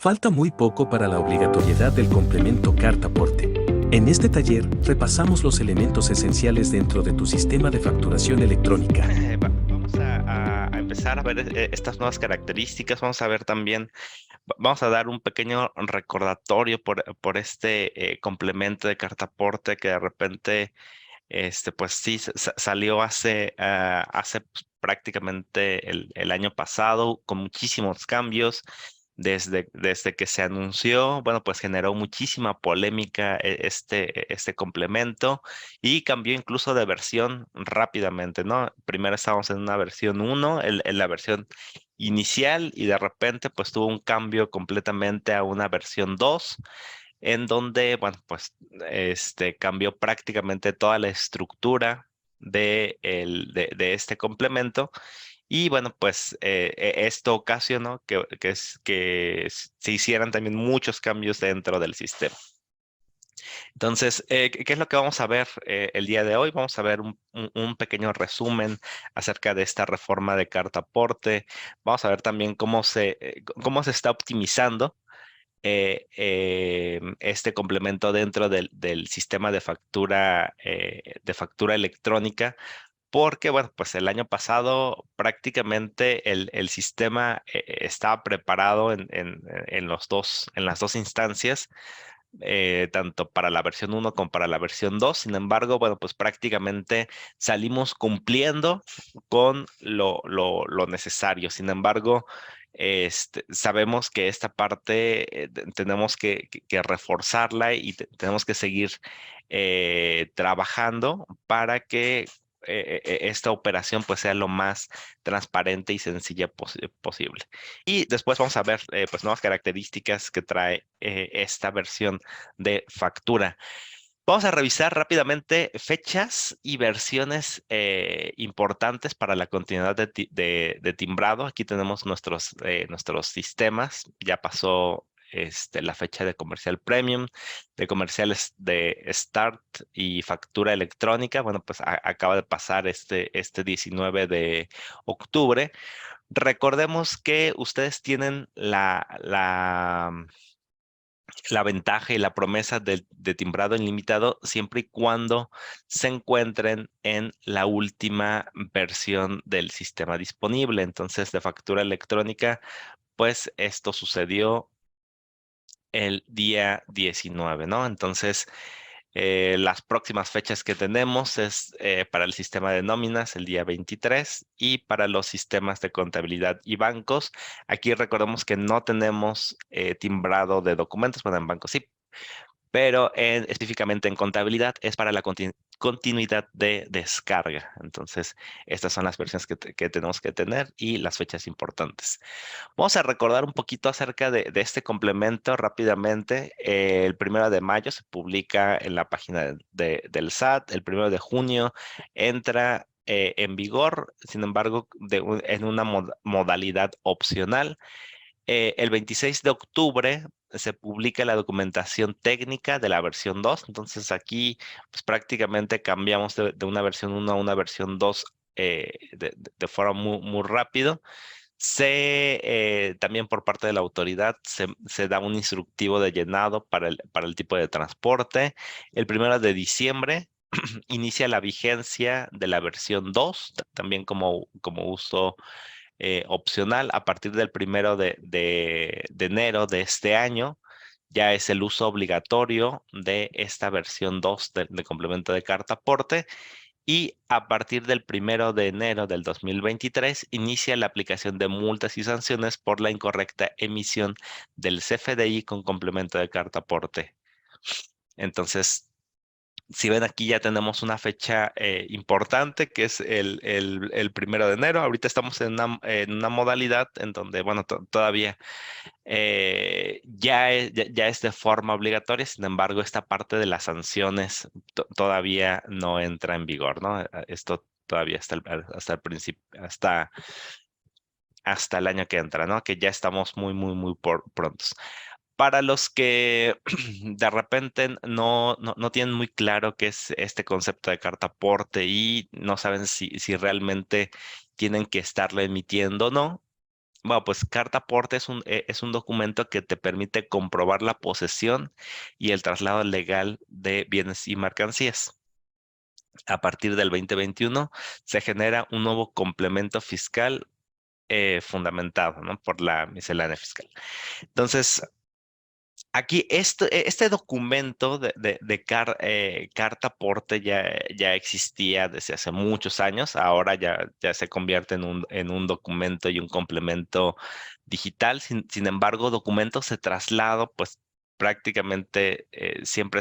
Falta muy poco para la obligatoriedad del complemento carta-aporte. En este taller repasamos los elementos esenciales dentro de tu sistema de facturación electrónica. Vamos a empezar a ver estas nuevas características. Vamos a ver también, vamos a dar un pequeño recordatorio por este complemento de carta aporte que de repente, pues sí, salió hace pues, prácticamente el año pasado con muchísimos cambios. Desde que se anunció, bueno, pues generó muchísima polémica este complemento y cambió incluso de versión rápidamente, ¿no? Primero estábamos en una versión 1, en la versión inicial, y de repente pues tuvo un cambio completamente a una versión 2, en donde, bueno, pues cambió prácticamente toda la estructura de este complemento. Y bueno, pues esto ocasionó que se hicieran también muchos cambios dentro del sistema. Entonces, ¿qué es lo que vamos a ver el día de hoy? Vamos a ver un pequeño resumen acerca de esta reforma de carta aporte. Vamos a ver también cómo se está optimizando este complemento dentro del sistema de factura electrónica, porque, bueno, pues el año pasado prácticamente el sistema estaba preparado en las dos instancias, tanto para la versión 1 como para la versión 2. Sin embargo, bueno, pues prácticamente salimos cumpliendo con lo necesario. Sin embargo, sabemos que esta parte tenemos que reforzarla y tenemos que seguir trabajando para que esta operación pues sea lo más transparente y sencilla posible. Y después vamos a ver pues nuevas características que trae esta versión de factura. Vamos a revisar rápidamente fechas y versiones importantes para la continuidad de timbrado. Aquí tenemos nuestros sistemas. Ya pasó la fecha de comercial premium, de comerciales de start y factura electrónica. Bueno, pues acaba de pasar este 19 de octubre. Recordemos que ustedes tienen la ventaja y la promesa de timbrado ilimitado siempre y cuando se encuentren en la última versión del sistema disponible. Entonces, de factura electrónica, pues esto sucedió el día 19, ¿no? Entonces, las próximas fechas que tenemos es para el sistema de nóminas el día 23, y para los sistemas de contabilidad y bancos. Aquí recordemos que no tenemos timbrado de documentos, bueno, en bancos sí, pero específicamente en contabilidad es para la continuidad de descarga. Entonces, estas son las versiones que tenemos que tener y las fechas importantes. Vamos a recordar un poquito acerca de este complemento rápidamente. El 1 de mayo se publica en la página del SAT. El 1 de junio entra en vigor, sin embargo, en una modalidad opcional. El 26 de octubre se publica la documentación técnica de la versión 2. Entonces aquí pues prácticamente cambiamos de una versión 1 a una versión 2 de forma muy rápido. También por parte de la autoridad se da un instructivo de llenado para el tipo de transporte. El 1 de diciembre inicia la vigencia de la versión 2, también como uso opcional. A partir del 1 de enero de este año ya es el uso obligatorio de esta versión 2 de complemento de carta aporte. Y a partir del 1 de enero del 2023 inicia la aplicación de multas y sanciones por la incorrecta emisión del CFDI con complemento de carta aporte. Entonces, si ven, aquí ya tenemos una fecha importante, que es el 1 de enero. Ahorita estamos en una modalidad en donde, bueno, todavía ya es de forma obligatoria. Sin embargo, esta parte de las sanciones todavía no entra en vigor, ¿no? Esto todavía hasta el principio, hasta el año que entra, ¿no? Que ya estamos muy prontos. Para los que de repente no tienen muy claro qué es este concepto de carta aporte y no saben si realmente tienen que estarlo emitiendo o no, Bueno, pues carta aporte es un documento que te permite comprobar la posesión y el traslado legal de bienes y mercancías. A partir del 2021 se genera un nuevo complemento fiscal fundamentado, ¿no? Por la miscelánea fiscal. Entonces, aquí este documento de carta aporte ya existía desde hace muchos años. Ahora ya se convierte en un documento y un complemento digital. Sin embargo, documentos de traslado, pues prácticamente siempre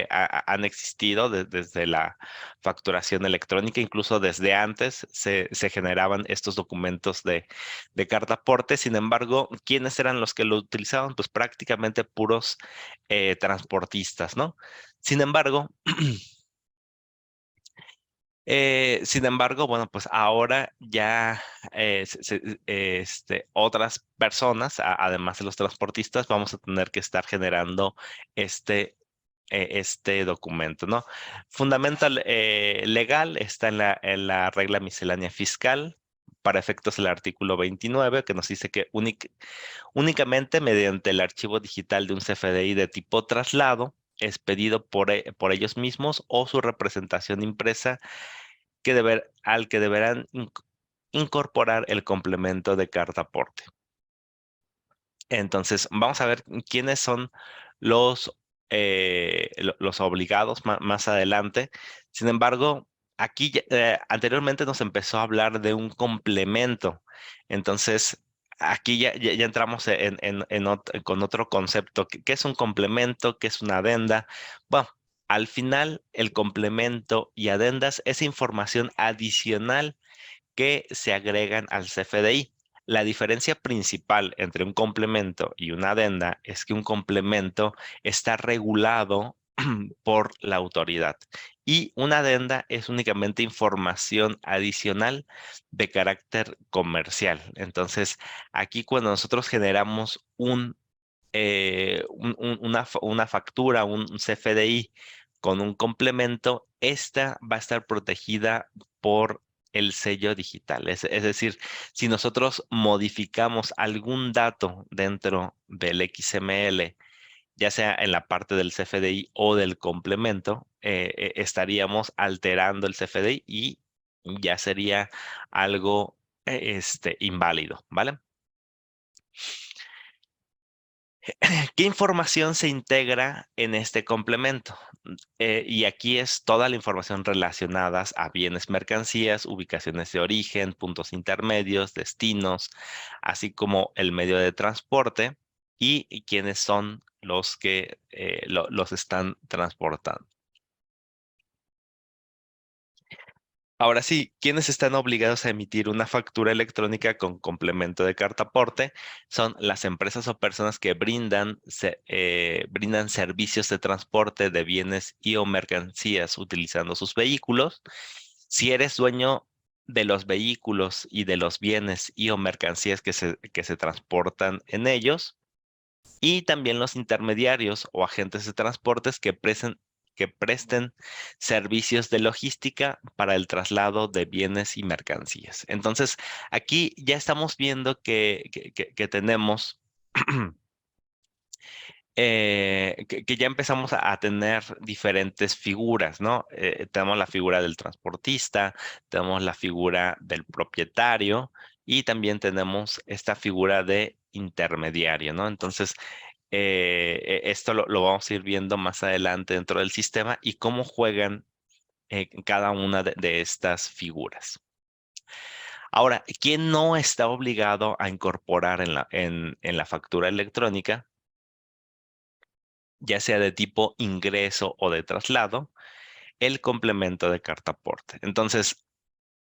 han existido desde la facturación electrónica. Incluso desde antes se generaban estos documentos de carta aporte. Sin embargo, ¿quiénes eran los que lo utilizaban? Pues prácticamente puros transportistas, ¿no? Sin embargo, bueno, pues ahora ya otras personas, además de los transportistas, vamos a tener que estar generando este documento, ¿no? Fundamental legal está en la regla miscelánea fiscal. Para efectos del artículo 29, que nos dice que únicamente mediante el archivo digital de un CFDI de tipo traslado, expedido por ellos mismos o su representación impresa, al que deberán incorporar el complemento de carta aporte. Entonces, vamos a ver quiénes son los obligados más adelante. Sin embargo, aquí anteriormente nos empezó a hablar de un complemento. Entonces, aquí ya entramos con otro concepto. ¿Qué es un complemento? ¿Qué es una adenda? Bueno, al final, el complemento y adendas es información adicional que se agregan al CFDI. La diferencia principal entre un complemento y una adenda es que un complemento está regulado por la autoridad y una adenda es únicamente información adicional de carácter comercial. Entonces, aquí cuando nosotros generamos una factura, un CFDI con un complemento, esta va a estar protegida por el sello digital. Es decir, si nosotros modificamos algún dato dentro del XML, ya sea en la parte del CFDI o del complemento, estaríamos alterando el CFDI y ya sería algo inválido, ¿vale? ¿Qué información se integra en este complemento? Y aquí es toda la información relacionada a bienes, mercancías, ubicaciones de origen, puntos intermedios, destinos, así como el medio de transporte y quiénes son los que los están transportando. Ahora sí, ¿quiénes están obligados a emitir una factura electrónica con complemento de carta aporte? Son las empresas o personas que brindan servicios de transporte de bienes y o mercancías utilizando sus vehículos. Si eres dueño de los vehículos y de los bienes y o mercancías que se transportan en ellos, y también los intermediarios o agentes de transportes que presten servicios de logística para el traslado de bienes y mercancías. Entonces, aquí ya estamos viendo que tenemos, que ya empezamos a tener diferentes figuras, ¿no? Tenemos la figura del transportista, tenemos la figura del propietario y también tenemos esta figura de intermediario, ¿no? Entonces, esto lo vamos a ir viendo más adelante dentro del sistema y cómo juegan cada una de estas figuras. Ahora, ¿quién no está obligado a incorporar en la factura electrónica, ya sea de tipo ingreso o de traslado, el complemento de carta aporte? Entonces,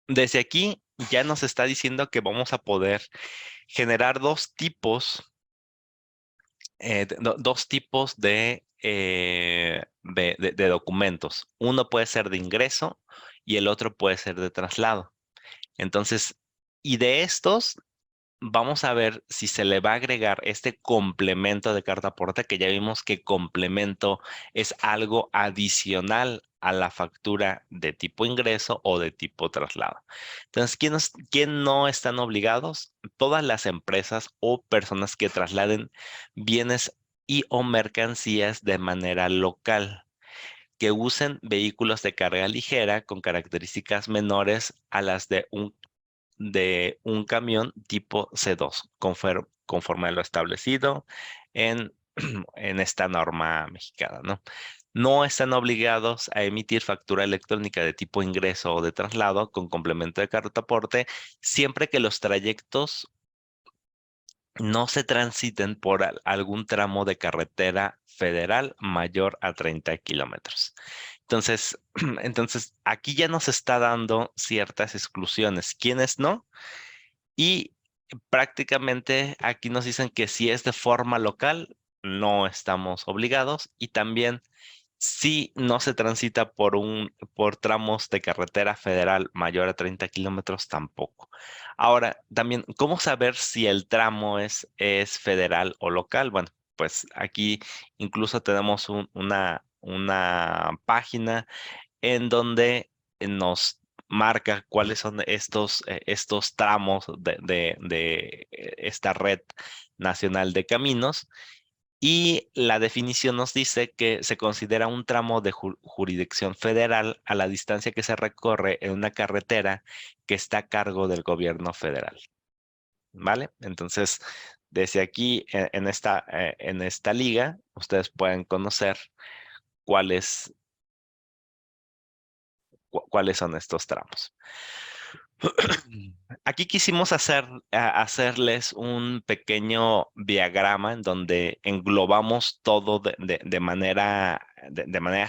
desde aquí ya nos está diciendo que vamos a poder generar dos tipos de documentos. Uno puede ser de ingreso y el otro puede ser de traslado. Entonces, y de estos vamos a ver si se le va a agregar este complemento de carta aporte, que ya vimos que complemento es algo adicional a la factura de tipo ingreso o de tipo traslado. Entonces, ¿quién no están obligados? Todas las empresas o personas que trasladen bienes y o mercancías de manera local, que usen vehículos de carga ligera con características menores a las de un camión tipo C2, conforme a lo establecido en, en esta norma mexicana, ¿no? No están obligados a emitir factura electrónica de tipo ingreso o de traslado con complemento de carta aporte, siempre que los trayectos no se transiten por algún tramo de carretera federal mayor a 30 kilómetros. Entonces, entonces, aquí ya nos está dando ciertas exclusiones. ¿Quiénes no? Y prácticamente aquí nos dicen que si es de forma local, no estamos obligados. Y también si no se transita por tramos de carretera federal mayor a 30 kilómetros, tampoco. Ahora, también, ¿cómo saber si el tramo es federal o local? Bueno, pues aquí incluso tenemos una página en donde nos marca cuáles son estos tramos de esta red nacional de caminos, y la definición nos dice que se considera un tramo de jurisdicción federal a la distancia que se recorre en una carretera que está a cargo del gobierno federal. ¿Vale? Entonces, desde aquí en esta liga, ustedes pueden conocer cuáles cuáles son estos tramos. Aquí quisimos hacerles un pequeño diagrama en donde englobamos todo de manera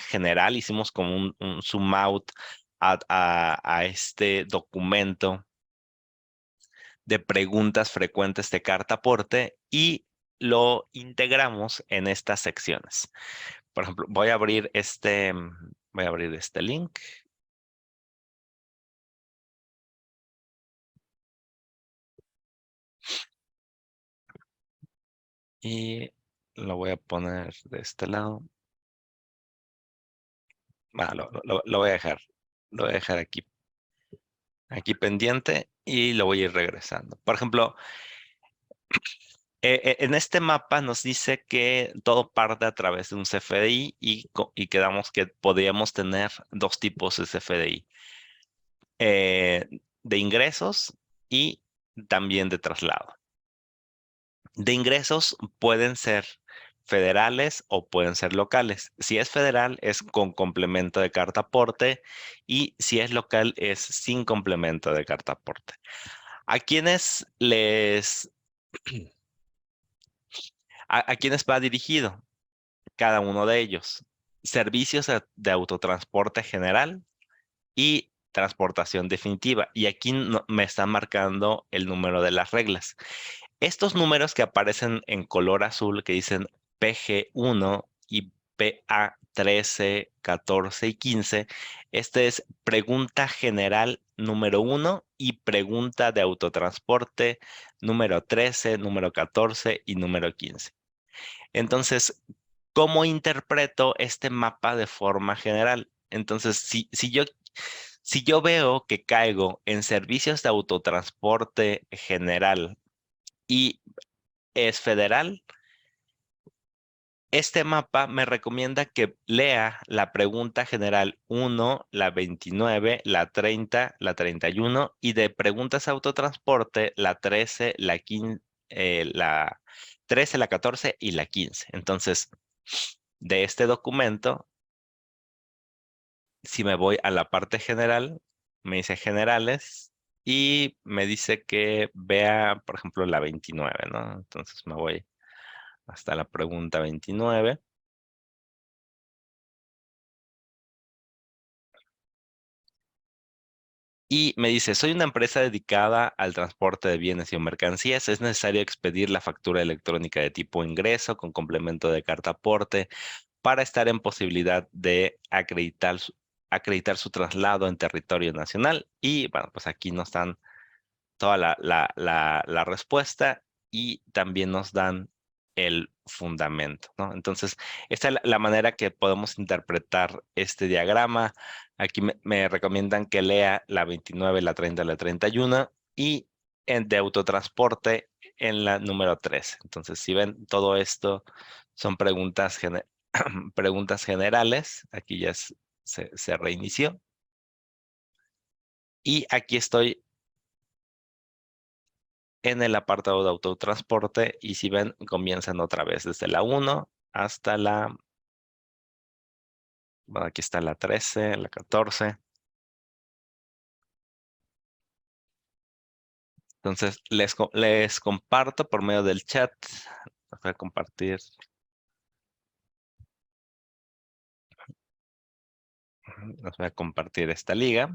general. Hicimos como un zoom out a este documento de preguntas frecuentes de carta aporte y lo integramos en estas secciones. Por ejemplo, voy a abrir este link. Y lo voy a poner de este lado. Lo voy a dejar. Lo voy a dejar aquí pendiente y lo voy a ir regresando. Por ejemplo, en este mapa nos dice que todo parte a través de un CFDI y quedamos que podríamos tener dos tipos de CFDI. De ingresos y también de traslado. De ingresos pueden ser federales o pueden ser locales. Si es federal es con complemento de carta aporte, y si es local es sin complemento de carta aporte. ¿A quiénes a quiénes va dirigido cada uno de ellos? Servicios de autotransporte general y transportación definitiva. Y aquí me están marcando el número de las reglas. Estos números que aparecen en color azul, que dicen PG1 y PA 13, 14 y 15, este es pregunta general número 1 y pregunta de autotransporte número 13, número 14 y número 15. Entonces, ¿cómo interpreto este mapa de forma general? Entonces, si yo veo que caigo en servicios de autotransporte general y es federal, este mapa me recomienda que lea la pregunta general 1, la 29, la 30, la 31, y de preguntas autotransporte la 13, la 13, la 14 y la 15. Entonces, de este documento, si me voy a la parte general, me dice generales y me dice que vea, por ejemplo, la 29, ¿no? Entonces me voy hasta la pregunta 29. Y me dice, soy una empresa dedicada al transporte de bienes y o mercancías. Es necesario expedir la factura electrónica de tipo ingreso con complemento de carta aporte para estar en posibilidad de acreditar su traslado en territorio nacional. Y bueno, pues aquí nos están toda la respuesta y también nos dan el fundamento, ¿no? Entonces, esta es la manera que podemos interpretar este diagrama. Aquí me recomiendan que lea la 29, la 30, la 31 y de autotransporte en la número 13. Entonces, si ven, todo esto son preguntas, preguntas generales. Aquí ya se reinició. Y aquí estoy en el apartado de autotransporte y si ven, comienzan otra vez desde la 1 hasta la, bueno, aquí está la 13, la 14. Entonces, les comparto por medio del chat. Voy a compartir. Les voy a compartir esta liga.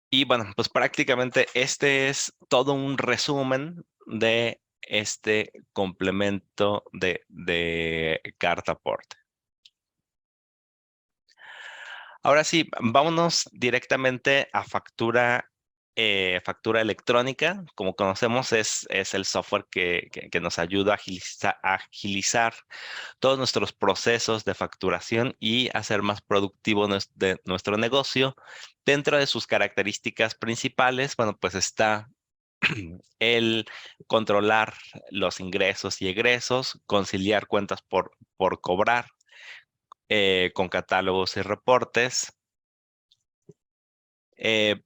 Y bueno, pues prácticamente este es todo un resumen de este complemento de carta aporte. Ahora sí, vámonos directamente a factura, factura electrónica. Como conocemos, es el software que nos ayuda a agilizar todos nuestros procesos de facturación y hacer más productivo nuestro negocio. Dentro de sus características principales, bueno, pues está el controlar los ingresos y egresos, conciliar cuentas por cobrar, con catálogos y reportes, eh,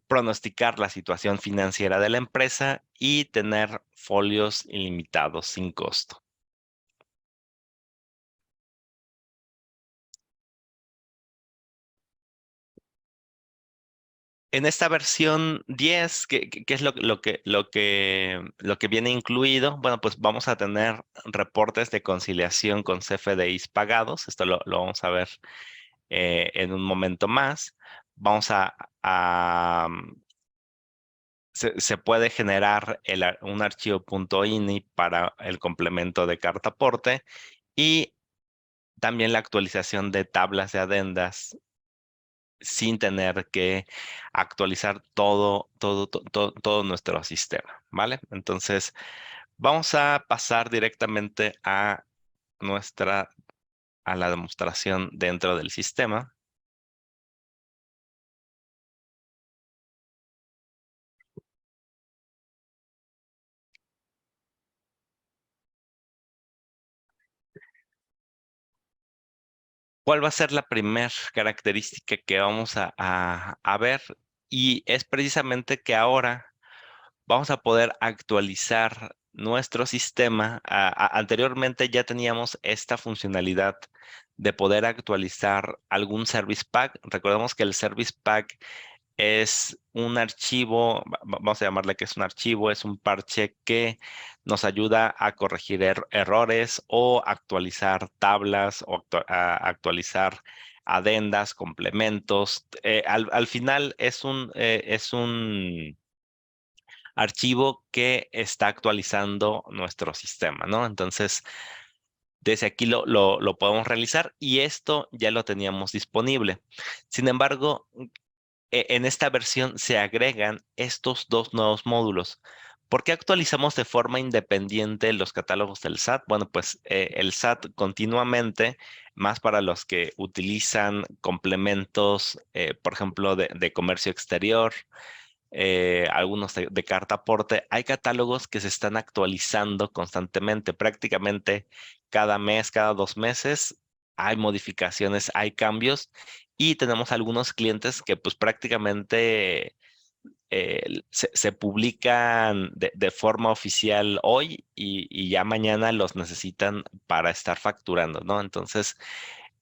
pronosticar la situación financiera de la empresa y tener folios ilimitados sin costo. En esta versión 10, ¿qué es lo que viene incluido? Bueno, pues vamos a tener reportes de conciliación con CFDIs pagados. Esto lo vamos a ver en un momento más. Vamos se puede generar un archivo .ini para el complemento de carta aporte y también la actualización de tablas de adendas sin tener que actualizar todo nuestro sistema, ¿vale? Entonces, vamos a pasar directamente a la demostración dentro del sistema. ¿Cuál va a ser la primera característica que vamos a ver? Y es precisamente que ahora vamos a poder actualizar nuestro sistema. Anteriormente ya teníamos esta funcionalidad de poder actualizar algún Service Pack. Recordemos que el Service Pack es un archivo, vamos a llamarle que es un archivo, es un parche que nos ayuda a corregir errores o actualizar tablas o actualizar adendas, complementos. Al final es un archivo que está actualizando nuestro sistema, ¿no? Entonces, desde aquí lo podemos realizar y esto ya lo teníamos disponible. Sin embargo, en esta versión se agregan estos dos nuevos módulos. ¿Por qué actualizamos de forma independiente los catálogos del SAT? Bueno, pues el SAT continuamente, más para los que utilizan complementos, por ejemplo, de comercio exterior, algunos de carta aporte, hay catálogos que se están actualizando constantemente, prácticamente cada mes, cada 2 meses, hay modificaciones, hay cambios y tenemos algunos clientes que pues prácticamente se publican de forma oficial hoy y ya mañana los necesitan para estar facturando, ¿no? Entonces,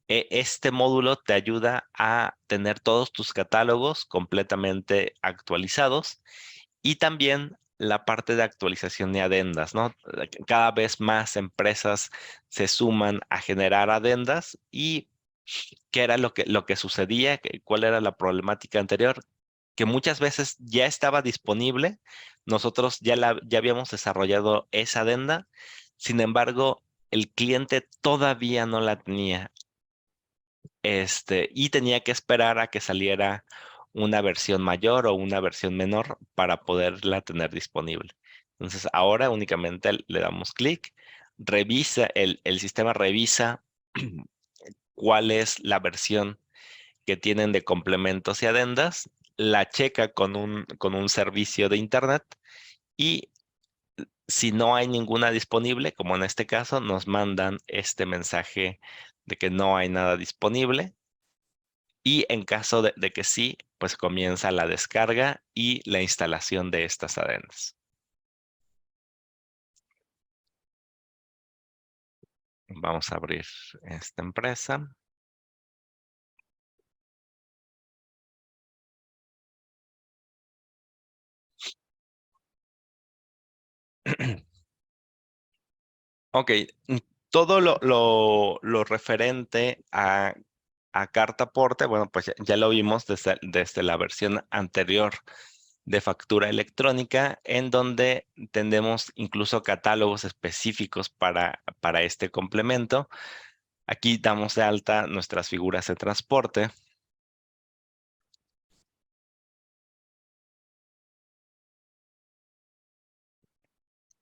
este módulo te ayuda a tener todos tus catálogos completamente actualizados y también la parte de actualización de adendas, ¿no? Cada vez más empresas se suman a generar adendas y ¿qué era lo que sucedía? ¿Cuál era la problemática anterior? Que muchas veces ya estaba disponible, nosotros ya habíamos desarrollado esa adenda, sin embargo, el cliente todavía no la tenía, y tenía que esperar a que saliera una versión mayor o una versión menor para poderla tener disponible. Entonces, ahora únicamente le damos clic, el sistema revisa cuál es la versión que tienen de complementos y adendas, la checa con un servicio de internet y si no hay ninguna disponible, como en este caso, nos mandan este mensaje de que no hay nada disponible. Y en caso de que sí, pues comienza la descarga y la instalación de estas adendas. Vamos a abrir esta empresa. Ok, todo lo referente a carta aporte, bueno, pues ya lo vimos desde la versión anterior de factura electrónica, en donde tenemos incluso catálogos específicos para este complemento. Aquí damos de alta nuestras figuras de transporte.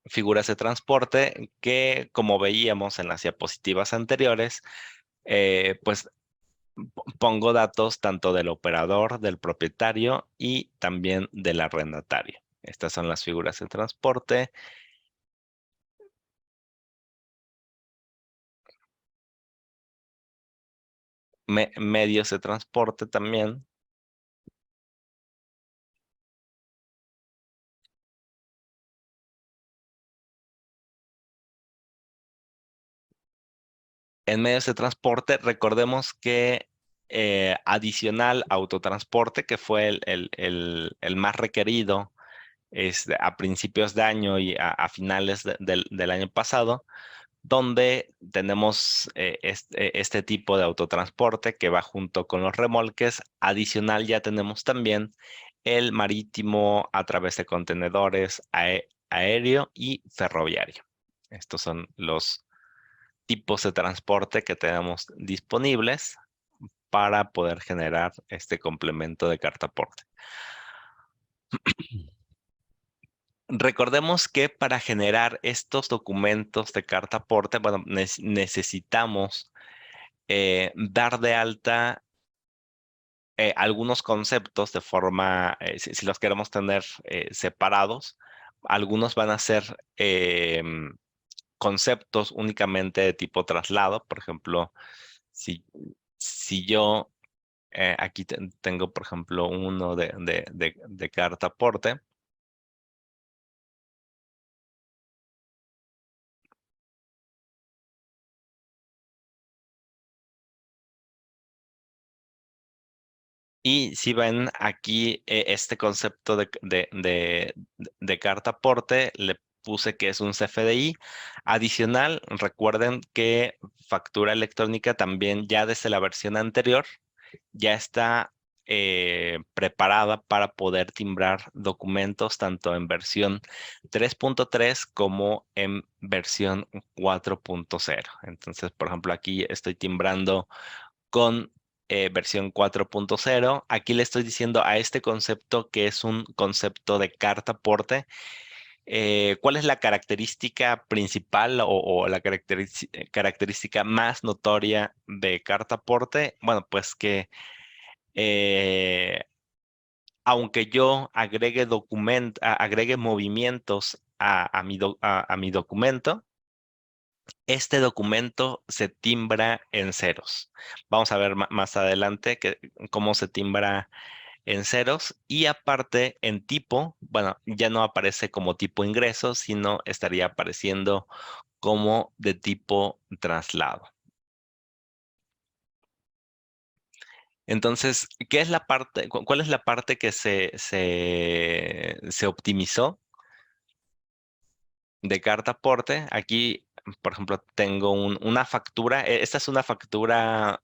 Figuras de transporte que, como veíamos en las diapositivas anteriores, pues pongo datos tanto del operador, del propietario y también del arrendatario. Estas son las figuras de transporte. Medios de transporte también. En medios de transporte, recordemos que adicional a autotransporte, que fue el más requerido a principios de año y a finales del año pasado, donde tenemos este tipo de autotransporte que va junto con los remolques. Adicional, ya tenemos también el marítimo a través de contenedores, aéreo y ferroviario. Estos son los tipos de transporte que tenemos disponibles para poder generar este complemento de carta aporte. Recordemos que para generar estos documentos de carta aporte, bueno, necesitamos dar de alta algunos conceptos de forma, si los queremos tener separados, algunos van a ser conceptos únicamente de tipo traslado. Por ejemplo, si, si yo aquí tengo, por ejemplo, uno de carta aporte. Y si ven aquí este concepto de carta aporte, le puse que es un CFDI. Adicional, recuerden que factura electrónica también ya desde la versión anterior ya está preparada para poder timbrar documentos tanto en versión 3.3 como en versión 4.0. Entonces, por ejemplo, aquí estoy timbrando con versión 4.0. Aquí le estoy diciendo a este concepto que es un concepto de carta aporte. ¿Cuál es la característica principal o la característica más notoria de carta aporte? Bueno, pues que eh, aunque yo agregue movimientos a mi documento, este documento se timbra en ceros. Vamos a ver más adelante cómo se timbra en ceros y aparte en tipo, bueno, ya no aparece como tipo ingreso, sino estaría apareciendo como de tipo traslado. Entonces, ¿qué es la parte, cuál es la parte que se optimizó de carta aporte? Aquí, por ejemplo, tengo una factura. Esta es una factura,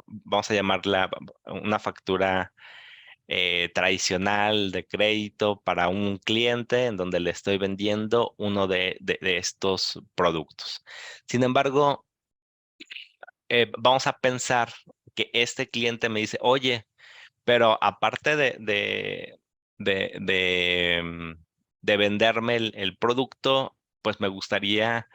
vamos a llamarla una factura tradicional de crédito para un cliente en donde le estoy vendiendo uno de estos productos. Sin embargo, vamos a pensar que este cliente me dice, oye, pero aparte de venderme el producto, pues me gustaría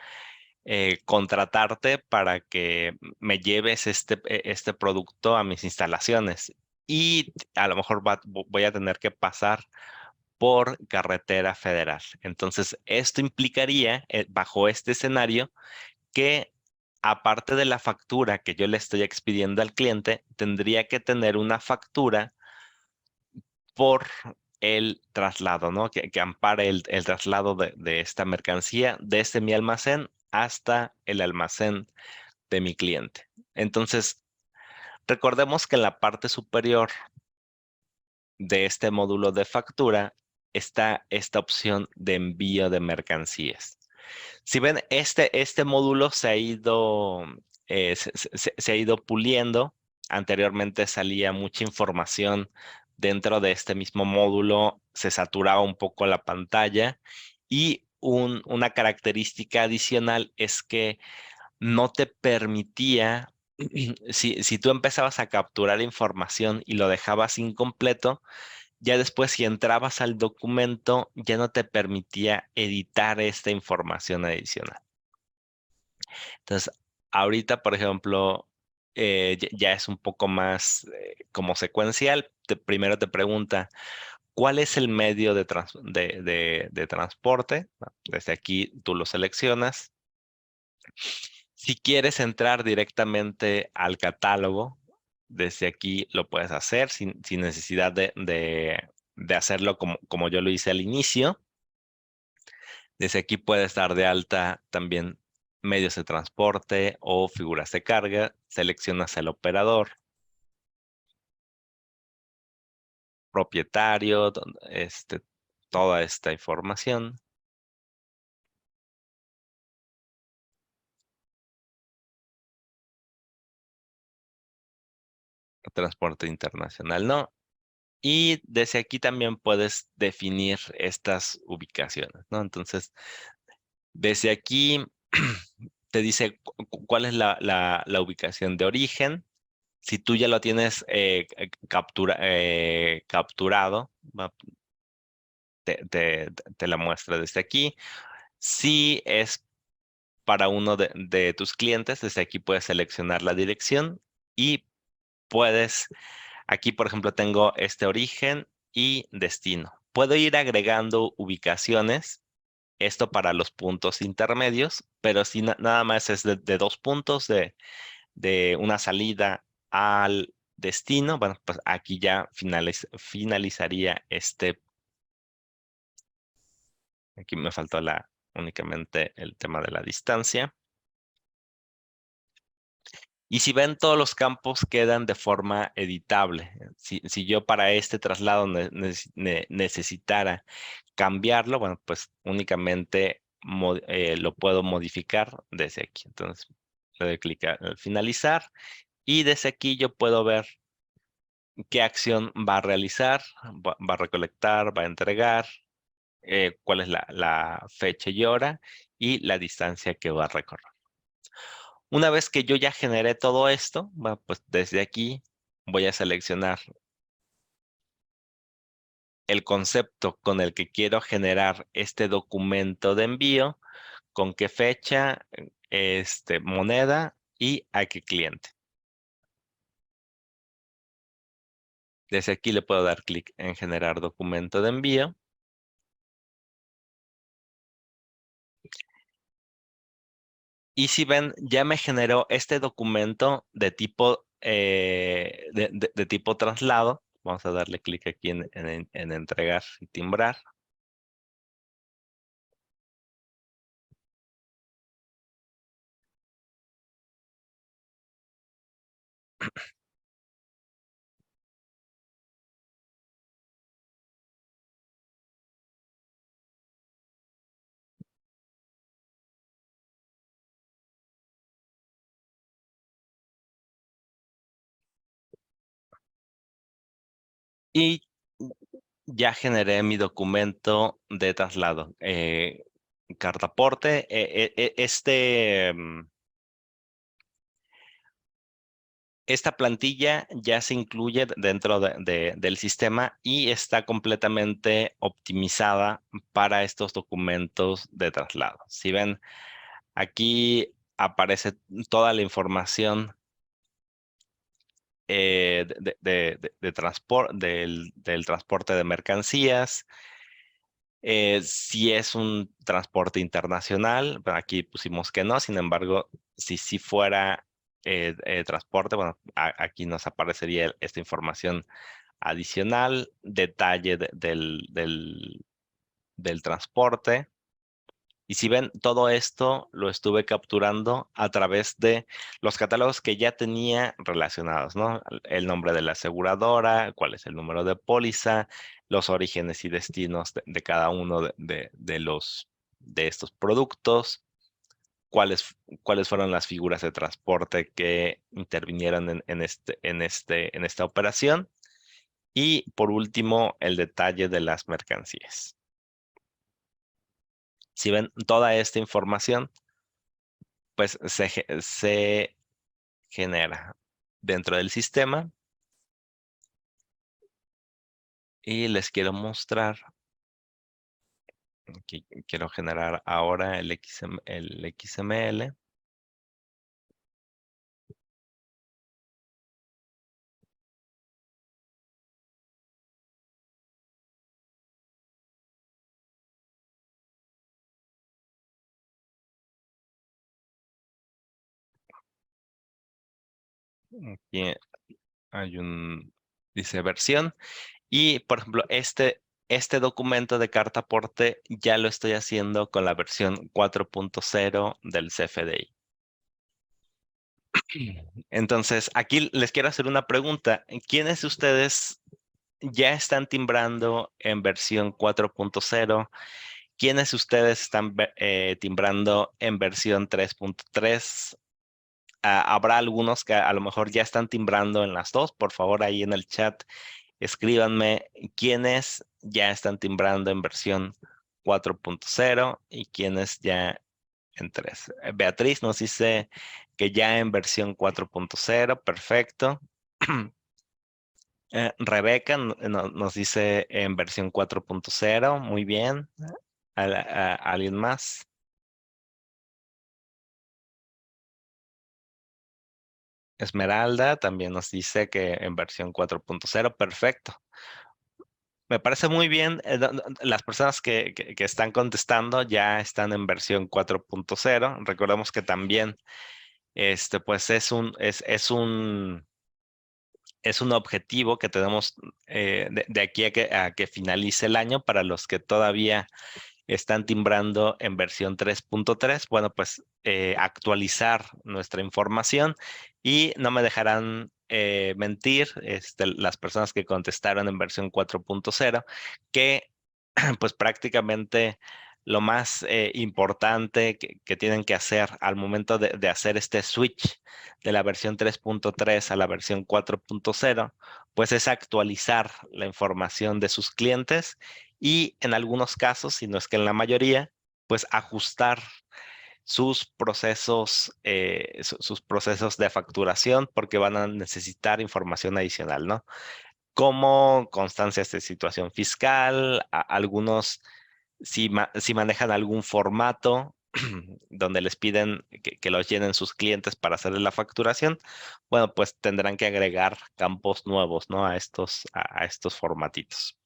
contratarte para que me lleves este producto a mis instalaciones. Y a lo mejor voy a tener que pasar por carretera federal. Entonces, esto implicaría, bajo este escenario, que aparte de la factura que yo le estoy expidiendo al cliente, tendría que tener una factura por el traslado, ¿no? Que ampare el traslado de esta mercancía desde mi almacén hasta el almacén de mi cliente. Entonces, recordemos que en la parte superior de este módulo de factura está esta opción de envío de mercancías. Si ven, este módulo se ha ido, se ha ido puliendo. Anteriormente salía mucha información dentro de este mismo módulo, se saturaba un poco la pantalla y una característica adicional es que no te permitía, si tú empezabas a capturar información y lo dejabas incompleto, ya después si entrabas al documento ya no te permitía editar esta información adicional. Entonces, ahorita, por ejemplo, ya es un poco más como secuencial. Primero te pregunta, ¿cuál es el medio de transporte? Bueno, desde aquí tú lo seleccionas. Si quieres entrar directamente al catálogo, desde aquí lo puedes hacer sin necesidad de hacerlo como yo lo hice al inicio. Desde aquí puedes dar de alta también medios de transporte o figuras de carga. Seleccionas el operador, propietario, toda esta información. Transporte internacional, ¿no? Y desde aquí también puedes definir estas ubicaciones, ¿no? Entonces, desde aquí te dice cuál es la ubicación de origen. Si tú ya lo tienes capturado, te la muestra desde aquí. Si es para uno de tus clientes, desde aquí puedes seleccionar la dirección y puedes, aquí por ejemplo tengo este origen y destino. Puedo ir agregando ubicaciones, esto para los puntos intermedios, pero si nada más es de dos puntos de una salida al destino, bueno, pues aquí ya finalizaría aquí me faltó únicamente el tema de la distancia. Y si ven, todos los campos quedan de forma editable. Si yo para este traslado necesitara cambiarlo, bueno, pues únicamente lo puedo modificar desde aquí. Entonces, le doy clic al finalizar y desde aquí yo puedo ver qué acción va a realizar, va a recolectar, va a entregar, cuál es la fecha y hora y la distancia que va a recorrer. Una vez que yo ya generé todo esto, pues desde aquí voy a seleccionar el concepto con el que quiero generar este documento de envío, con qué fecha, moneda y a qué cliente. Desde aquí le puedo dar clic en generar documento de envío. Y si ven, ya me generó este documento de tipo, de tipo traslado. Vamos a darle clic aquí en entregar y timbrar. Y ya generé mi documento de traslado. Cartaporte, esta plantilla ya se incluye dentro del sistema y está completamente optimizada para estos documentos de traslado. Si ven, aquí aparece toda la información del transporte de mercancías. Si es un transporte internacional, bueno, aquí pusimos que no, sin embargo, si fuera transporte, bueno, aquí nos aparecería esta información adicional, detalle del transporte. Y si ven, todo esto lo estuve capturando a través de los catálogos que ya tenía relacionados, ¿no? El nombre de la aseguradora, cuál es el número de póliza, los orígenes y destinos de cada uno de estos productos, cuáles fueron las figuras de transporte que intervinieron en esta operación. Y por último, el detalle de las mercancías. Si ven toda esta información, pues se genera dentro del sistema y les quiero mostrar que quiero generar ahora el XML. Aquí dice versión y por ejemplo este documento de carta aporte ya lo estoy haciendo con la versión 4.0 del CFDI. Entonces, aquí les quiero hacer una pregunta. ¿Quiénes de ustedes ya están timbrando en versión 4.0? ¿Quiénes de ustedes están timbrando en versión 3.3? Habrá algunos que a lo mejor ya están timbrando en las dos. Por favor, ahí en el chat escríbanme quiénes ya están timbrando en versión 4.0 y quiénes ya en 3. Beatriz nos dice que ya en versión 4.0, perfecto. Rebeca nos dice en versión 4.0, muy bien. ¿Alguien más? Esmeralda también nos dice que en versión 4.0, perfecto. Me parece muy bien. Las personas que están contestando ya están en versión 4.0. Recordemos que también pues es un objetivo que tenemos de aquí a que finalice el año para los que todavía están timbrando en versión 3.3. Bueno, pues actualizar nuestra información y no me dejarán mentir las personas que contestaron en versión 4.0 que pues prácticamente lo más importante que tienen que hacer al momento de hacer este switch de la versión 3.3 a la versión 4.0, pues es actualizar la información de sus clientes y en algunos casos, si no es que en la mayoría, pues ajustar sus procesos de facturación porque van a necesitar información adicional, ¿no? Como constancias de situación fiscal, algunos si manejan algún formato donde les piden que los llenen sus clientes para hacerle la facturación, bueno, pues tendrán que agregar campos nuevos, ¿no? A estos formatitos.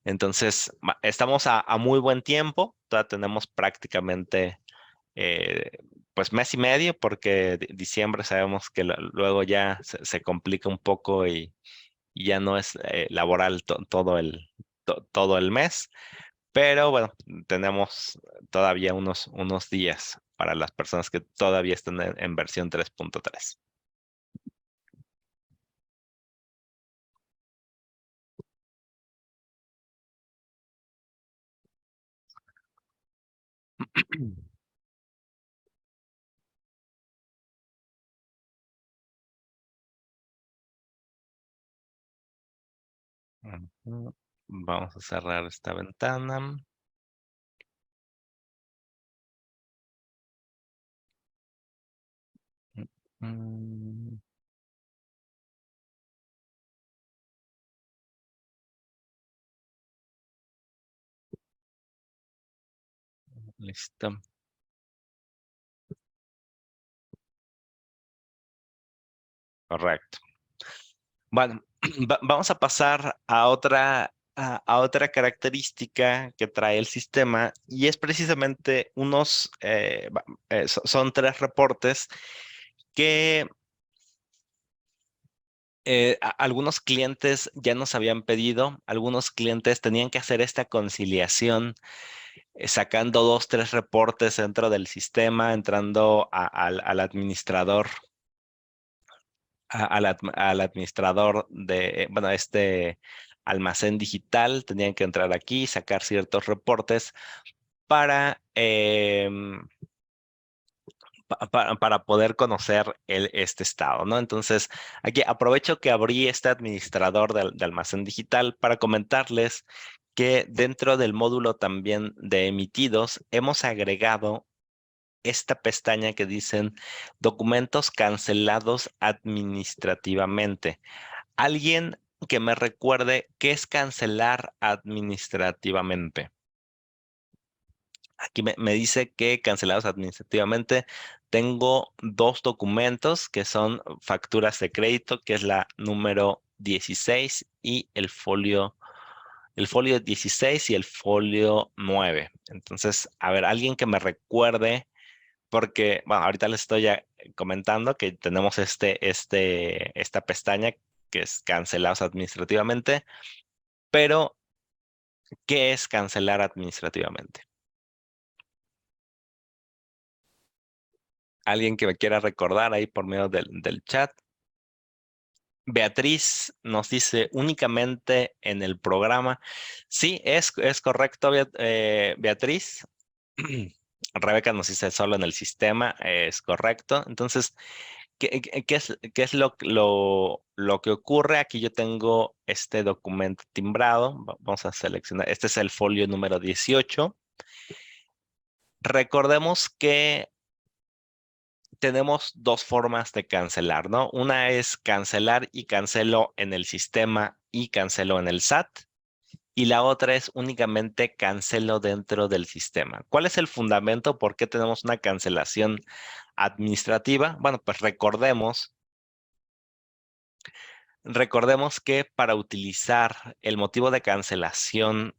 Entonces, estamos a muy buen tiempo, todavía tenemos prácticamente eh, pues mes y medio, porque diciembre sabemos que luego ya se complica un poco y ya no es laboral todo el mes, pero bueno, tenemos todavía unos días para las personas que todavía están en versión 3.3. Ujú. Vamos a cerrar esta ventana. Mm, Listo. Correcto. Bueno, vamos a pasar a otra característica que trae el sistema y es precisamente son tres reportes que algunos clientes ya nos habían pedido, algunos clientes tenían que hacer esta conciliación sacando dos, tres reportes dentro del sistema, entrando al administrador, al administrador de, bueno, este almacén digital, tenían que entrar aquí, sacar ciertos reportes para, para poder conocer este estado, ¿no? Entonces, aquí aprovecho que abrí este administrador de almacén digital para comentarles que dentro del módulo también de emitidos hemos agregado esta pestaña que dicen documentos cancelados administrativamente. Alguien que me recuerde qué es cancelar administrativamente. Aquí me dice que cancelados administrativamente tengo dos documentos que son facturas de crédito, que es la número 16 y el folio 16 y el folio 9. Entonces, a ver, alguien que me recuerde, porque, bueno, ahorita les estoy ya comentando que tenemos esta pestaña que es cancelados administrativamente, pero ¿qué es cancelar administrativamente? Alguien que me quiera recordar ahí por medio del chat. Beatriz nos dice únicamente en el programa. Sí, es correcto, Beatriz. Rebeca nos dice solo en el sistema, es correcto. Entonces, ¿qué es lo que ocurre? Aquí yo tengo este documento timbrado. Vamos a seleccionar. Este es el folio número 18. Recordemos que tenemos dos formas de cancelar, ¿no? Una es cancelar y cancelo en el sistema y cancelo en el SAT. Y la otra es únicamente cancelo dentro del sistema. ¿Cuál es el fundamento? ¿Por qué tenemos una cancelación administrativa? Bueno, pues recordemos que para utilizar el motivo de cancelación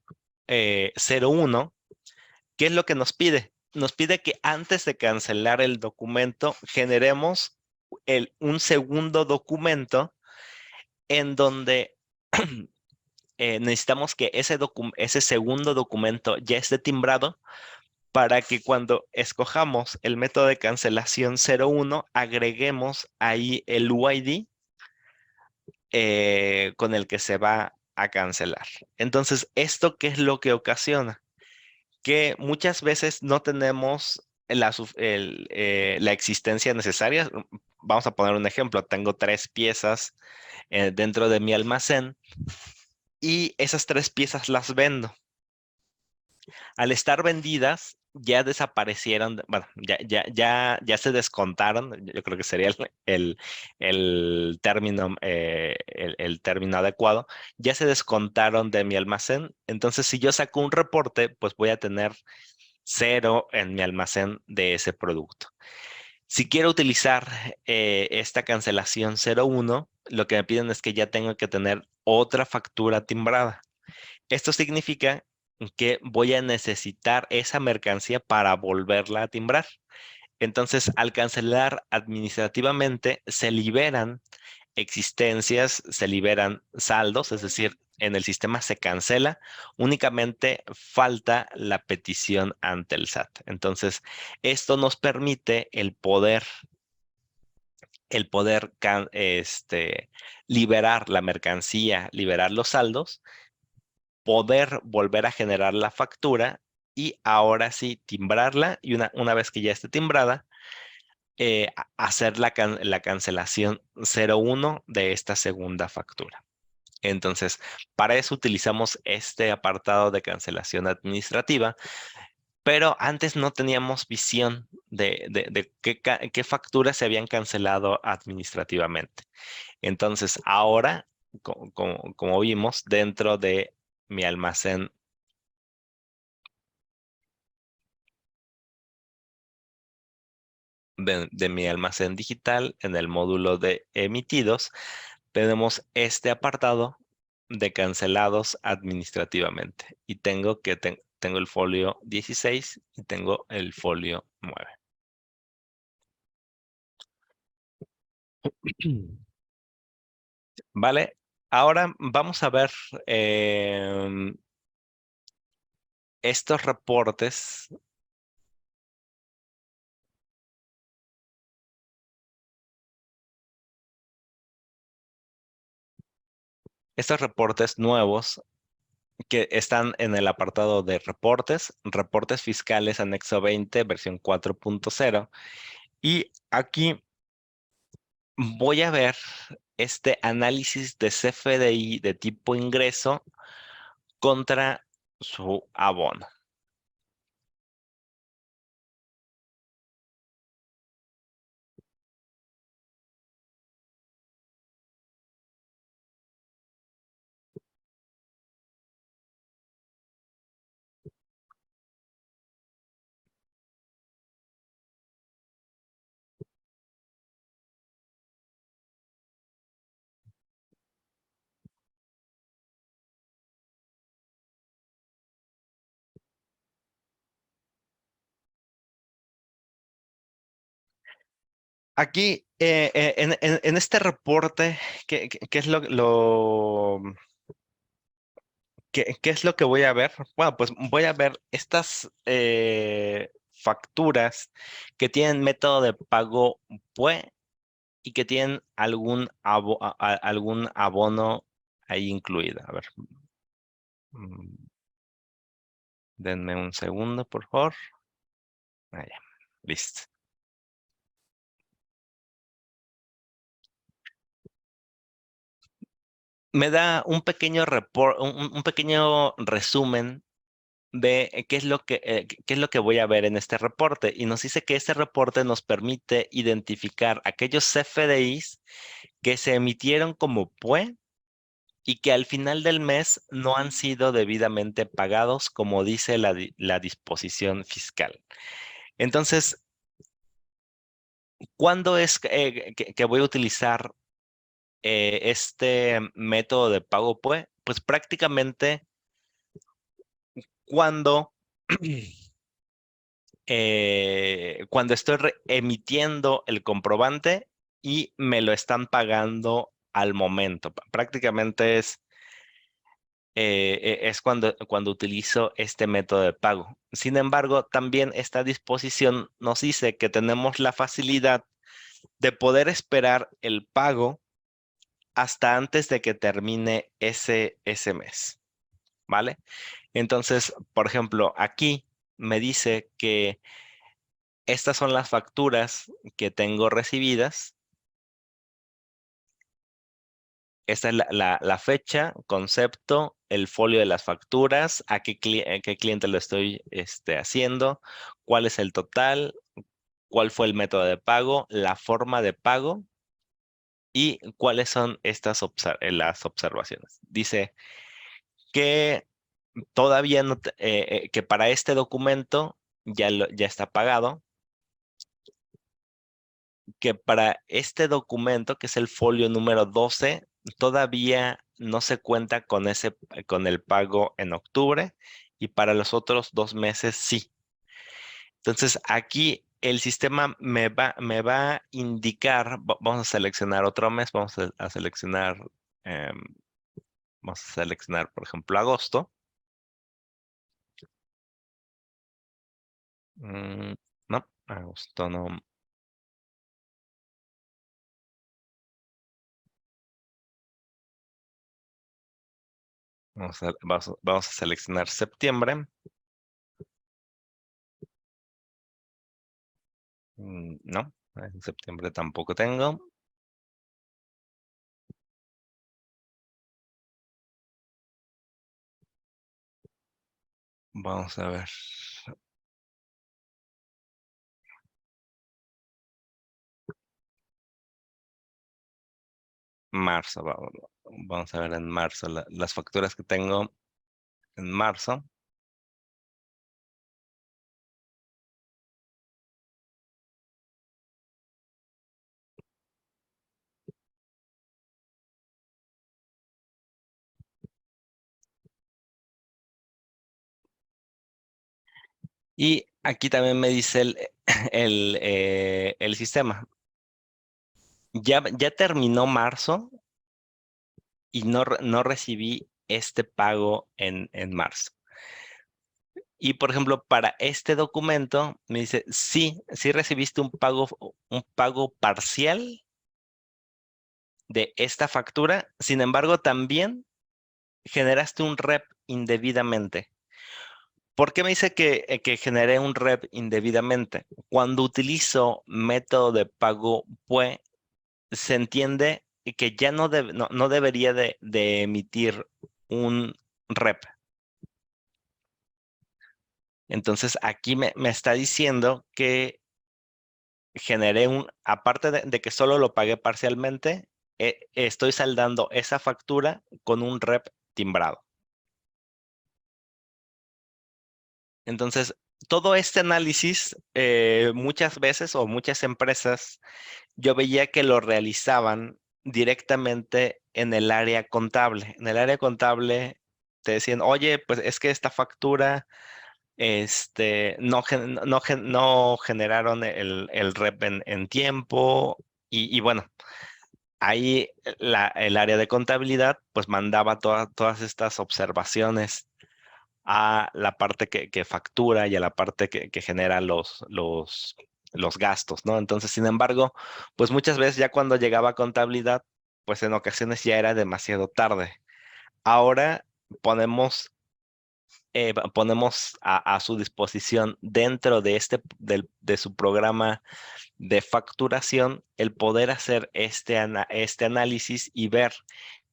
01, ¿qué es lo que nos pide? Nos pide que antes de cancelar el documento generemos un segundo documento en donde necesitamos que ese segundo documento ya esté timbrado para que cuando escojamos el método de cancelación 01 agreguemos ahí el UID con el que se va a cancelar. Entonces, ¿esto qué es lo que ocasiona? Que muchas veces no tenemos la existencia necesaria. Vamos a poner un ejemplo. Tengo tres piezas dentro de mi almacén y esas tres piezas las vendo. Al estar vendidas, ya desaparecieron, bueno, ya se descontaron, yo creo que sería el término, el término adecuado, ya se descontaron de mi almacén. Entonces, si yo saco un reporte, pues voy a tener cero en mi almacén de ese producto. Si quiero utilizar esta cancelación 01, lo que me piden es que ya tengo que tener otra factura timbrada. Esto significa que voy a necesitar esa mercancía para volverla a timbrar. Entonces, al cancelar administrativamente, se liberan existencias, se liberan saldos, es decir, en el sistema se cancela, únicamente falta la petición ante el SAT. Entonces, esto nos permite liberar la mercancía, liberar los saldos, poder volver a generar la factura y ahora sí timbrarla y una vez que ya esté timbrada, hacer la cancelación 01 de esta segunda factura. Entonces, para eso utilizamos este apartado de cancelación administrativa, pero antes no teníamos visión de qué facturas se habían cancelado administrativamente. Entonces, ahora, como vimos, dentro de mi almacén, de mi almacén digital, en el módulo de emitidos, tenemos este apartado de cancelados administrativamente. Y tengo el folio 16 y tengo el folio 9. Vale, ahora vamos a ver em, estos reportes. Estos reportes nuevos que están en el apartado de reportes, reportes fiscales anexo 20, versión 4.0. Y aquí voy a ver este análisis de CFDI de tipo ingreso contra su abono. Aquí, en este reporte, ¿qué es qué es lo que voy a ver? Bueno, pues voy a ver estas facturas que tienen método de pago PUE y que tienen algún abono ahí incluido. A ver, mm, denme un segundo, por favor. Ah, ya, listo. Me da un pequeño un pequeño resumen de qué es lo que voy a ver en este reporte. Y nos dice que este reporte nos permite identificar aquellos CFDIs que se emitieron como PUE y que al final del mes no han sido debidamente pagados, como dice la disposición fiscal. Entonces, ¿cuándo es que voy a utilizar este método de pago PUE? Pues prácticamente cuando cuando estoy emitiendo el comprobante y me lo están pagando al momento. Prácticamente es cuando utilizo este método de pago. Sin embargo, también esta disposición nos dice que tenemos la facilidad de poder esperar el pago hasta antes de que termine ese mes, ¿vale? Entonces, por ejemplo, aquí me dice que estas son las facturas que tengo recibidas. Esta es la fecha, concepto, el folio de las facturas, a qué cliente lo estoy haciendo, cuál es el total, cuál fue el método de pago, la forma de pago y cuáles son las observaciones. Dice que todavía no, que para este documento ya está pagado, que para este documento, que es el folio número 12, todavía no se cuenta con el pago en octubre y para los otros 2 meses sí. Entonces aquí el sistema me va a indicar, vamos a seleccionar otro mes, em, vamos a seleccionar, por ejemplo, agosto. No, agosto no. Vamos a seleccionar septiembre. No, en septiembre tampoco tengo. Vamos a ver. Marzo, vamos a ver en marzo las facturas que tengo en marzo. Y aquí también me dice el sistema. Ya terminó marzo y no recibí este pago en marzo. Y por ejemplo, para este documento me dice, sí recibiste un pago parcial de esta factura, sin embargo, también generaste un rep indebidamente. ¿Por qué me dice que generé un rep indebidamente? Cuando utilizo método de pago PUE, se entiende que ya no debería de emitir un rep. Entonces aquí me está diciendo que generé aparte de que solo lo pagué parcialmente, estoy saldando esa factura con un rep timbrado. Entonces, todo este análisis, muchas veces o muchas empresas, yo veía que lo realizaban directamente en el área contable. En el área contable te decían, oye, pues es que esta factura, no generaron el rep en tiempo y bueno, ahí el área de contabilidad pues mandaba todas estas observaciones a la parte que factura y a la parte que genera los gastos, ¿no? Entonces, sin embargo, pues muchas veces ya cuando llegaba a contabilidad, pues en ocasiones ya era demasiado tarde. Ahora ponemos, ponemos a su disposición dentro de de su programa de facturación el poder hacer este análisis y ver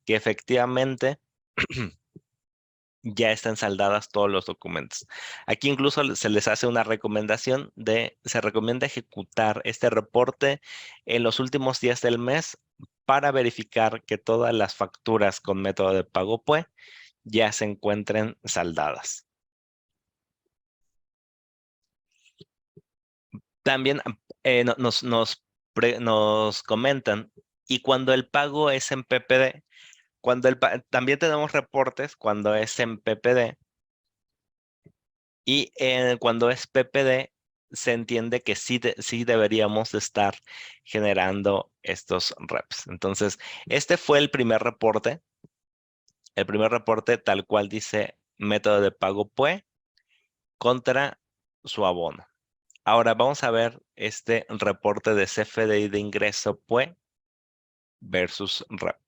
que efectivamente ya están saldadas todos los documentos. Aquí incluso se les hace una recomendación se recomienda ejecutar este reporte en los últimos días del mes para verificar que todas las facturas con método de pago PUE ya se encuentren saldadas. También nos comentan, y cuando el pago es en PPD, también tenemos reportes cuando es en PPD. Y cuando es PPD, se entiende que sí deberíamos de estar generando estos reps. Entonces, este fue el primer reporte tal cual dice método de pago PUE contra su abono. Ahora vamos a ver este reporte de CFDI de ingreso PUE versus rep.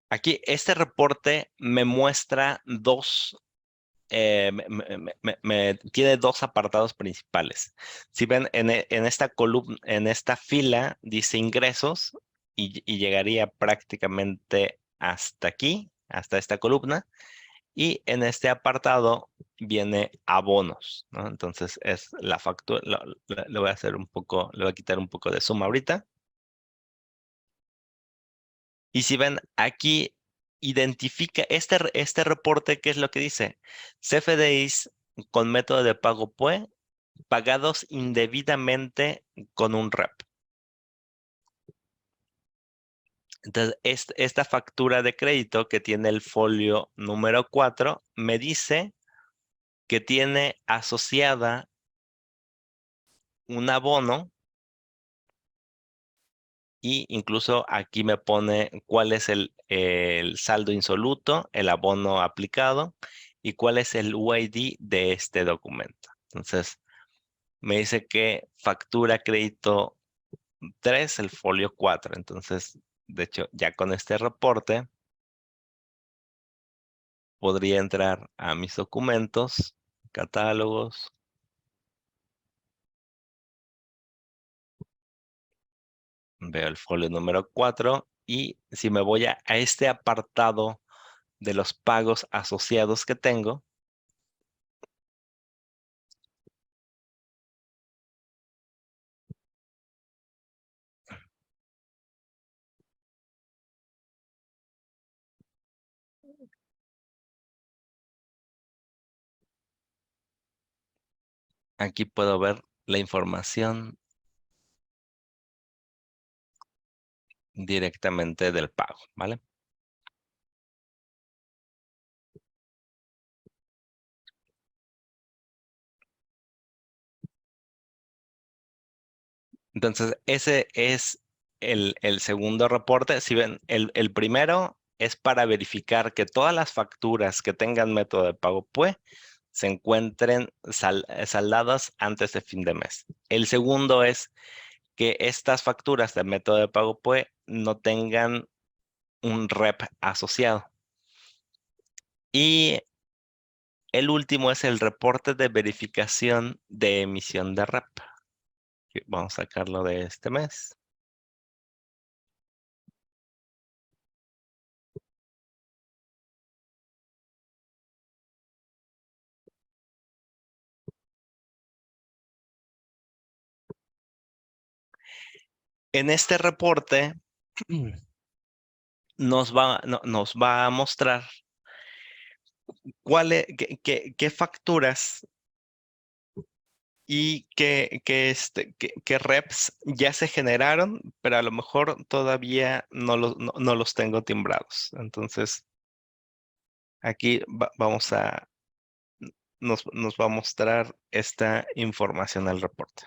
Aquí este reporte me muestra tiene dos apartados principales. Si ven en esta columna, en esta fila dice ingresos y llegaría prácticamente hasta aquí, hasta esta columna. Y en este apartado viene abonos, ¿no? Entonces es la factura, le voy a hacer un poco, le voy a quitar un poco de suma ahorita. Y si ven aquí, identifica este reporte, ¿qué es lo que dice? CFDIs con método de pago PUE pagados indebidamente con un rep. Entonces, esta factura de crédito que tiene el folio número 4 me dice que tiene asociada un abono y incluso aquí me pone cuál es el saldo insoluto, el abono aplicado y cuál es el UID de este documento. Entonces, me dice que factura crédito 3, el folio 4. Entonces, De hecho, ya con este reporte podría entrar a mis documentos, catálogos, veo el folio número 4 y si me voy a este apartado de los pagos asociados que tengo, aquí puedo ver la información directamente del pago, ¿vale? Entonces, ese es el segundo reporte. Si ven, el primero es para verificar que todas las facturas que tengan método de pago PUE se encuentren saldadas antes de fin de mes. El segundo es que estas facturas de método de pago PUE no tengan un REP asociado. Y el último es el reporte de verificación de emisión de REP. Vamos a sacarlo de este mes. En este reporte nos va a mostrar qué facturas y qué reps ya se generaron, pero a lo mejor todavía no los tengo timbrados. Entonces, aquí nos va a mostrar esta información al reporte.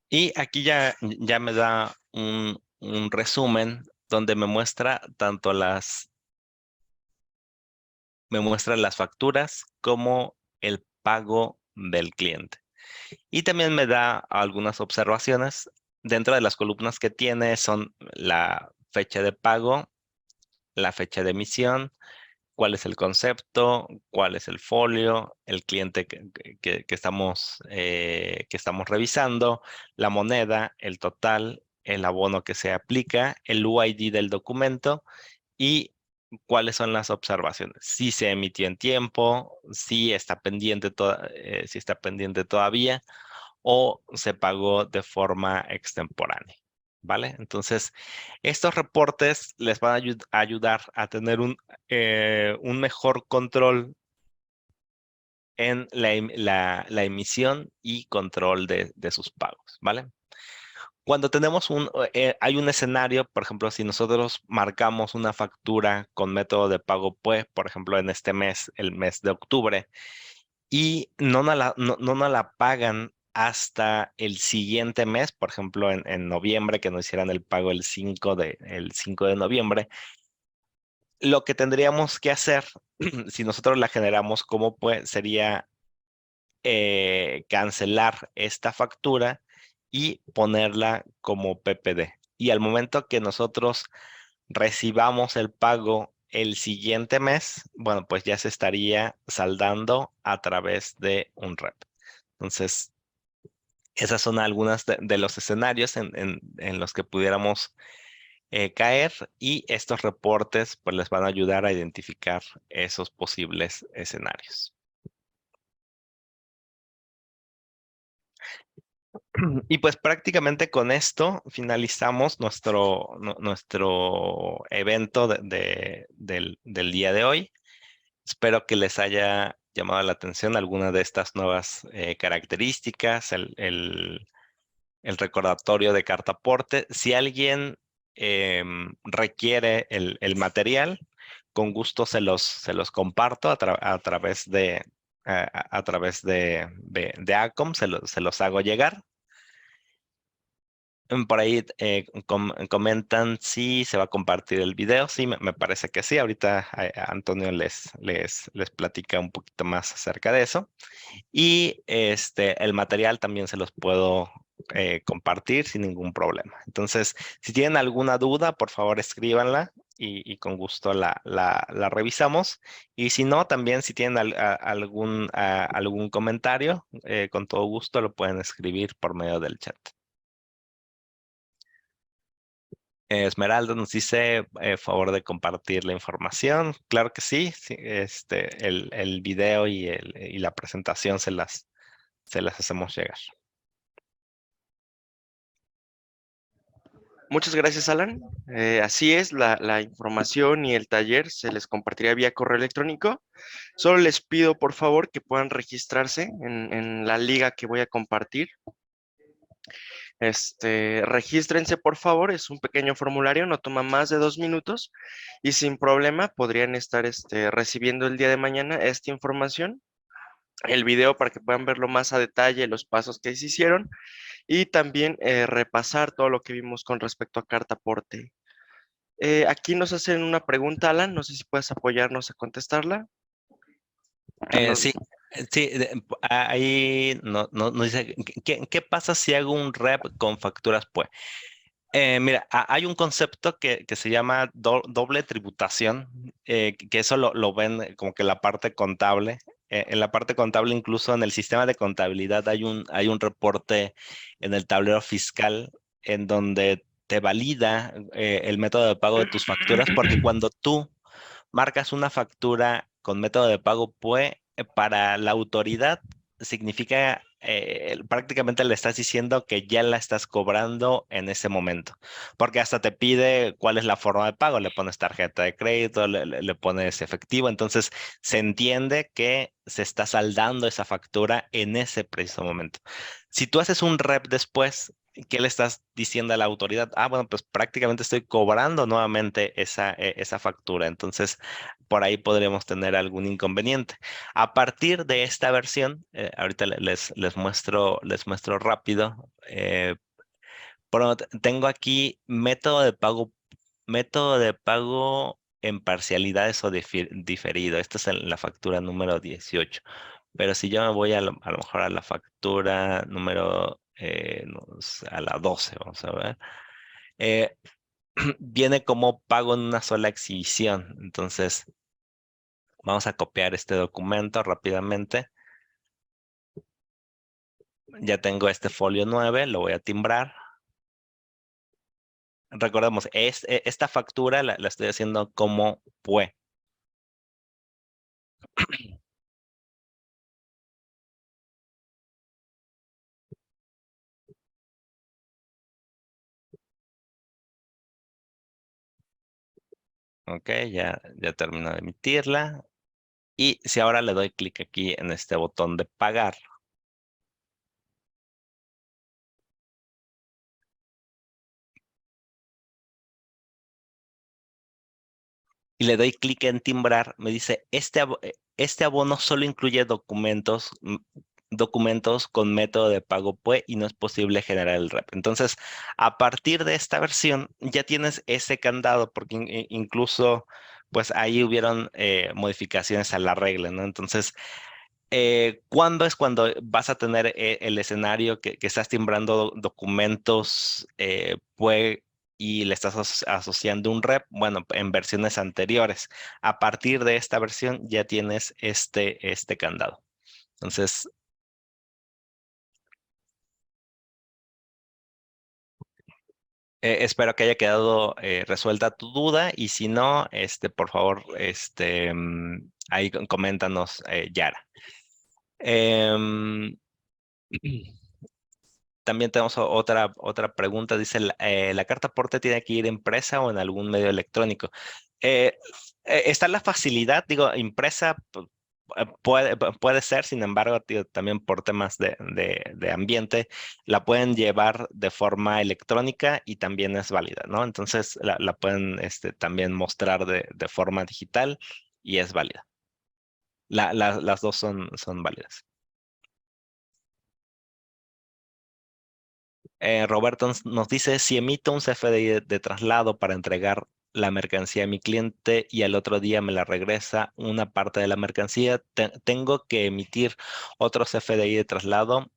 Y aquí ya me da un resumen donde me muestra las facturas como el pago del cliente. Y también me da algunas observaciones. Dentro de las columnas que tiene son la fecha de pago, la fecha de emisión, cuál es el concepto, cuál es el folio, el cliente que estamos revisando, la moneda, el total, el abono que se aplica, el UID del documento y cuáles son las observaciones. Si se emitió en tiempo, si está pendiente todavía o se pagó de forma extemporánea. ¿Vale? Entonces, estos reportes les van a ayudar a tener un mejor control en la emisión y control de sus pagos, ¿vale? Cuando hay un escenario, por ejemplo, si nosotros marcamos una factura con método de pago PUE, por ejemplo, en este mes, el mes de octubre, y no nos la pagan hasta el siguiente mes, por ejemplo, en noviembre, que nos hicieran el pago el 5 de noviembre, lo que tendríamos que hacer, si nosotros la generamos como pues, sería cancelar esta factura y ponerla como PPD. Y al momento que nosotros recibamos el pago el siguiente mes, bueno, pues ya se estaría saldando a través de un REP. Entonces, esas son algunas de los escenarios en los que pudiéramos caer y estos reportes pues les van a ayudar a identificar esos posibles escenarios. Y pues prácticamente con esto finalizamos nuestro evento del día de hoy. Espero que les haya llamado la atención alguna de estas nuevas características, el recordatorio de cartaporte. Si alguien requiere el material, con gusto se los comparto a través a través de ACOM, se los hago llegar. Por ahí comentan si se va a compartir el video. Sí, me parece que sí. Ahorita Antonio les platica un poquito más acerca de eso. Y el material también se los puedo compartir sin ningún problema. Entonces, si tienen alguna duda, por favor escríbanla y con gusto la revisamos. Y si no, también si tienen algún comentario, con todo gusto lo pueden escribir por medio del chat. Esmeralda nos dice favor de compartir la información. Claro que sí, sí, el video y la presentación se las hacemos llegar. Muchas gracias, Alan. Así es, la información y el taller se les compartirá vía correo electrónico. Solo les pido, por favor, que puedan registrarse en la liga que voy a compartir. Regístrense, por favor, es un pequeño formulario, no toma más de 2 minutos y sin problema podrían estar recibiendo el día de mañana esta información, el video para que puedan verlo más a detalle, los pasos que se hicieron y también repasar todo lo que vimos con respecto a carta aporte. Aquí nos hacen una pregunta, Alan, no sé si puedes apoyarnos a contestarla. Sí, sí, ahí no dice, ¿qué pasa si hago un rep con facturas? Pues, mira, hay un concepto que se llama doble tributación, que eso lo ven como que la parte contable. En la parte contable, incluso en el sistema de contabilidad, hay un reporte en el tablero fiscal en donde te valida el método de pago de tus facturas, porque cuando tú marcas una factura con método de pago PUE, para la autoridad significa prácticamente le estás diciendo que ya la estás cobrando en ese momento, porque hasta te pide cuál es la forma de pago, le pones tarjeta de crédito, le pones efectivo, entonces se entiende que se está saldando esa factura en ese preciso momento. Si tú haces un rep después, ¿qué le estás diciendo a la autoridad? Ah, bueno, pues prácticamente estoy cobrando nuevamente esa factura. Entonces, por ahí podríamos tener algún inconveniente. A partir de esta versión, ahorita les muestro rápido. Tengo aquí método de pago en parcialidades o diferido. Esta es la factura número 18. Pero si yo me voy a lo mejor a la factura número, no sé, a la 12, vamos a ver. eh, Viene como pago en una sola exhibición. Entonces, vamos a copiar este documento rápidamente. Ya tengo este folio 9, lo voy a timbrar. Recordemos, esta factura la estoy haciendo como PUE. Ok, ya termino de emitirla. Y si ahora le doy clic aquí en este botón de pagar, y le doy clic en timbrar, me dice, este abono solo incluye documentos con método de pago PUE y no es posible generar el REP. Entonces, a partir de esta versión, ya tienes ese candado, porque incluso, pues ahí hubieron modificaciones a la regla, ¿no? Entonces, ¿cuándo es cuando vas a tener el escenario que estás timbrando documentos PUE y le estás asociando un rep? Bueno, en versiones anteriores. A partir de esta versión ya tienes este candado. Entonces, espero que haya quedado resuelta tu duda y si no, por favor, ahí coméntanos, Yara. Em, también tenemos otra pregunta. Dice, ¿la carta aporte tiene que ir impresa o en algún medio electrónico? Está la facilidad, digo, impresa puede ser, sin embargo, tío, también por temas de ambiente, la pueden llevar de forma electrónica y también es válida, ¿no? Entonces la pueden también mostrar de forma digital y es válida. Las dos son válidas. Roberto nos dice, si emito un CFDI de traslado para entregar la mercancía a mi cliente y al otro día me la regresa una parte de la mercancía, tengo que emitir otro CFDI de traslado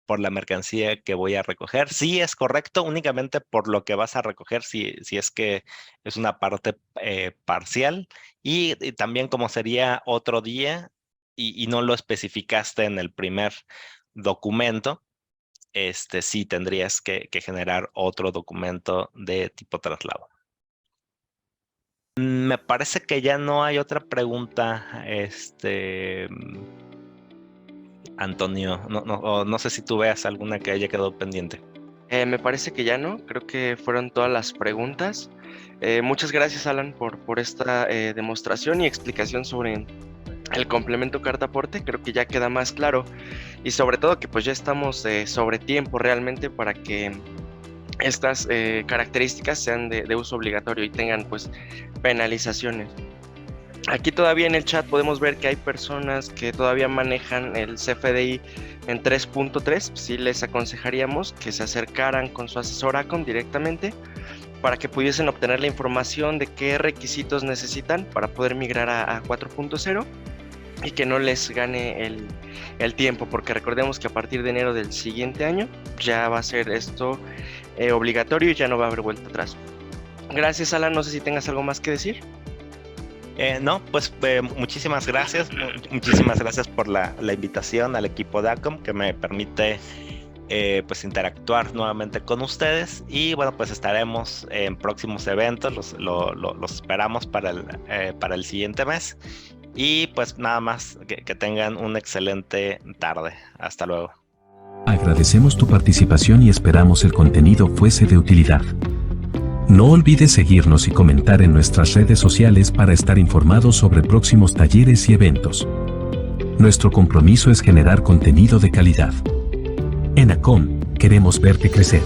por la mercancía que voy a recoger. Sí, es correcto, únicamente por lo que vas a recoger, si es que es una parte parcial, y también como sería otro día y no lo especificaste en el primer documento, sí tendrías que generar otro documento de tipo traslado. Me parece que ya no hay otra pregunta, Antonio. No sé si tú veas alguna que haya quedado pendiente. Me parece que ya no, creo que fueron todas las preguntas. Muchas gracias, Alan, por esta demostración y explicación sobre el complemento carta aporte. Creo que ya queda más claro y sobre todo que pues ya estamos sobre tiempo realmente para que estas características sean de uso obligatorio y tengan pues penalizaciones. Aquí todavía en el chat podemos ver que hay personas que todavía manejan el CFDI en 3.3. Sí les aconsejaríamos que se acercaran con su asesor ACOM directamente para que pudiesen obtener la información de qué requisitos necesitan para poder migrar a 4.0 y que no les gane el tiempo, porque recordemos que a partir de enero del siguiente año ya va a ser esto obligatorio y ya no va a haber vuelta atrás. Gracias, Alan, no sé si tengas algo más que decir. No, pues muchísimas gracias. Muchísimas gracias por la invitación al equipo de ACOM, que me permite pues interactuar nuevamente con ustedes. Y bueno, pues estaremos en próximos eventos. Los esperamos para el siguiente mes. Y pues nada más, que tengan una excelente tarde. Hasta luego. Agradecemos tu participación y esperamos el contenido fuese de utilidad. No olvides seguirnos y comentar en nuestras redes sociales para estar informados sobre próximos talleres y eventos. Nuestro compromiso es generar contenido de calidad. En ACOM, queremos verte crecer.